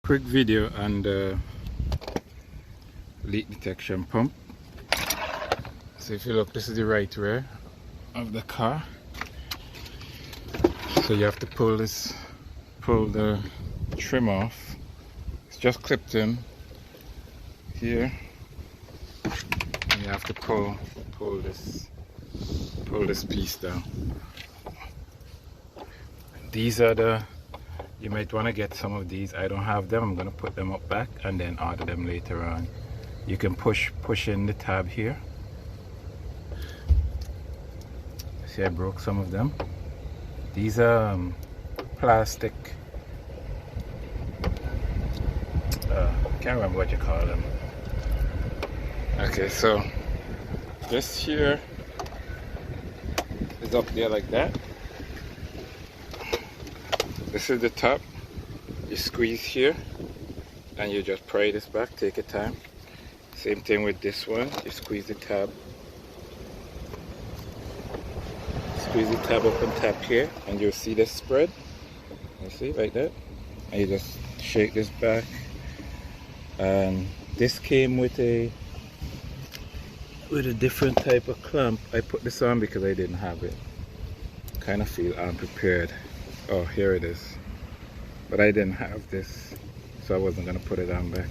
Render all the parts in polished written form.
quick video on the leak detection pump. So if you look, this is the right rear of the car. So you have to pull the trim off. It's just clipped in here, and you have to pull this piece down. These are the, you might want to get some of these. I don't have them. I'm going to put them up back and then order them later on. You can push in the tab here. See, I broke some of them. These are plastic, can't remember what you call them. Okay, so this here is up there like that. This is the top. You squeeze here and you just pry this back, take your time. Same thing with this one. You squeeze the tab. Squeeze the tab up and tap here and you'll see this spread. You see, like that. And you just shake this back. And this came with a different type of clamp. I put this on because I didn't have it. Kind of feel unprepared. Oh, here it is. But I didn't have this, so I wasn't gonna put it on back.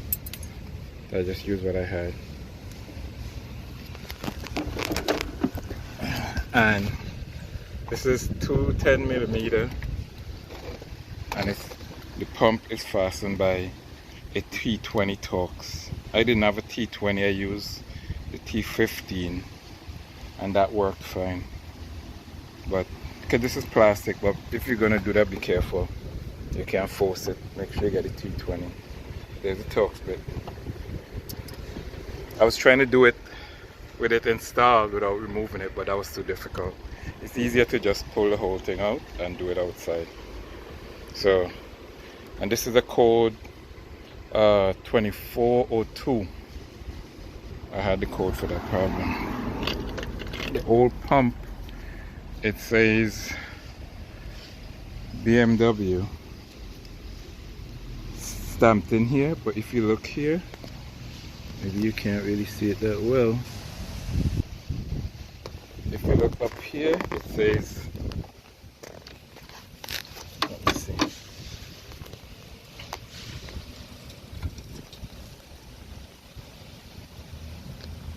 I just used what I had. And this is 210mm, and the pump is fastened by a T20 Torx. I didn't have a T20, I used the T15, and that worked fine. But because this is plastic, but if you're gonna do that, be careful. You can't force it. Make sure you get a T20. There's a Torx bit. I was trying to do it with it installed without removing it, but that was too difficult. It's easier to just pull the whole thing out and do it outside. So, and this is a code 2402. I had the code for that problem. The old pump, it says BMW stamped in here, but if you look here, maybe you can't really see it that well. If you look up here, it says, let me see.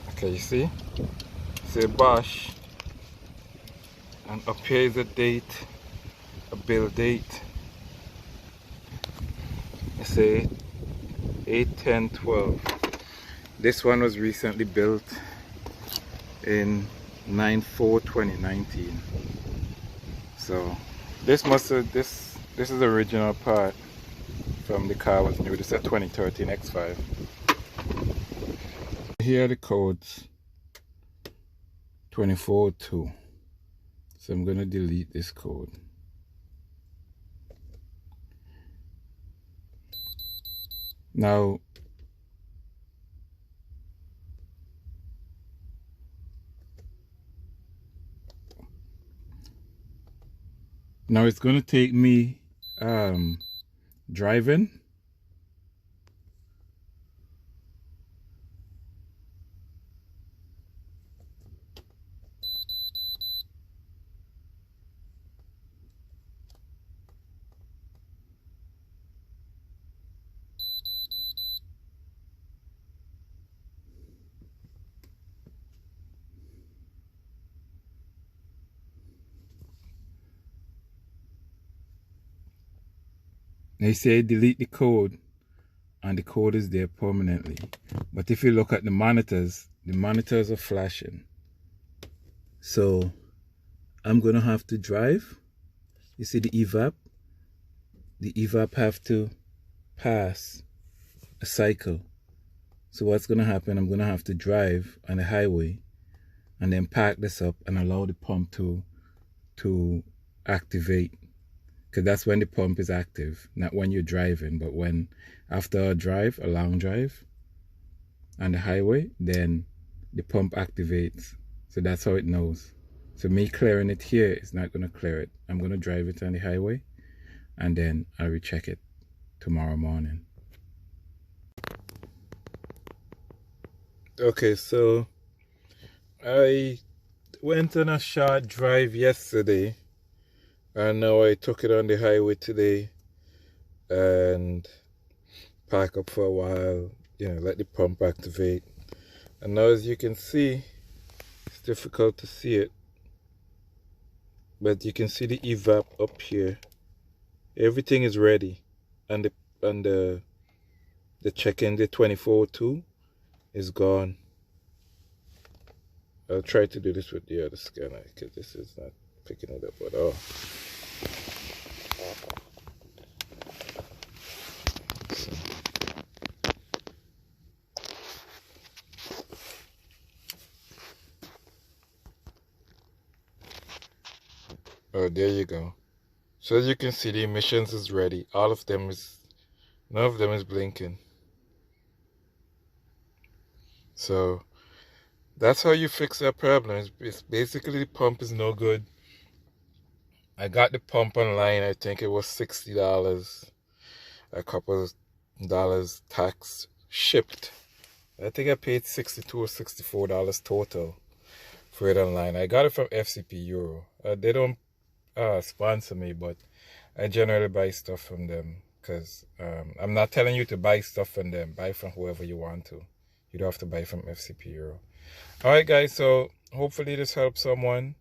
Okay, you see? It says Bosch, and up here is a date, a build date. It says 8/10/12. This one was recently built in 9/4/2019. So this is the original part from the car was new. This is a 2013 X5. Here are the codes 2402. So I'm gonna delete this code. Now it's going to take me driving. They say delete the code, and the code is there permanently. But if you look at the monitors are flashing. So I'm gonna have to drive. You see the Evap? The Evap have to pass a cycle. So what's gonna happen, I'm gonna have to drive on the highway and then pack this up and allow the pump to activate. Because that's when the pump is active, not when you're driving, but when after a long drive on the highway, then the pump activates. So that's how it knows. So me clearing it here is not going to clear it. I'm going to drive it on the highway and then I'll recheck it tomorrow morning. Okay, so I went on a short drive yesterday, and now I took it on the highway today and park up for a while, let the pump activate. And now, as you can see, it's difficult to see it, but you can see the evap up here. Everything is ready, and the check-in, the 2402, is gone. I'll try to do this with the other scanner because this is not picking it up at all. Oh, there you go. So as you can see, the emissions is ready. None of them is blinking. So that's how you fix that problem. It's basically the pump is no good. I got the pump online. I think it was $60, a couple of dollars tax shipped. I think I paid $62 or $64 total for it online. I got it from FCP Euro. They don't sponsor me, but I generally buy stuff from them because I'm not telling you to buy stuff from them. Buy from whoever you want to. You don't have to buy from FCP Euro. Alright guys, so hopefully this helps someone.